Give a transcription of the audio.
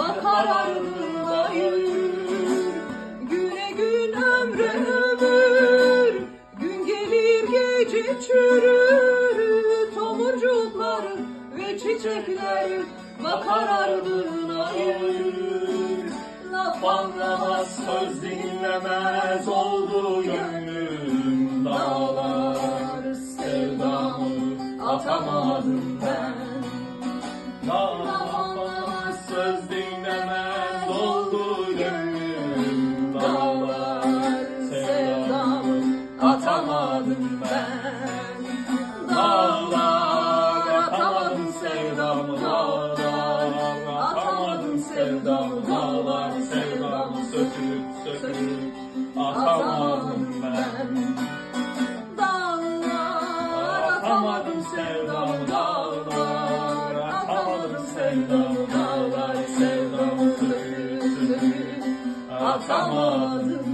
bakar ardına yürür. Güne gün ömre ömür, gün gelir gece çürür. Tomurcuklar ve çiçekler bakar ardına yürür. Laf anlamaz, söz dinlemez oldu gönlüm dağlar. Sevdamı atamadım ben. Laf anlamaz, söz dinlemez oldu gönlüm dağlar. Sevdamı atamadım ben. Dağlar, atamadım sevdamı dağlar. Atamadım sevdamı dağlar. Sevdamı söküp söküp atamadım ben. Dağlar, atamadım sevdamı dağlar. Atamadım sevdamı dağlar. Sevdamı söküp söküp atamadım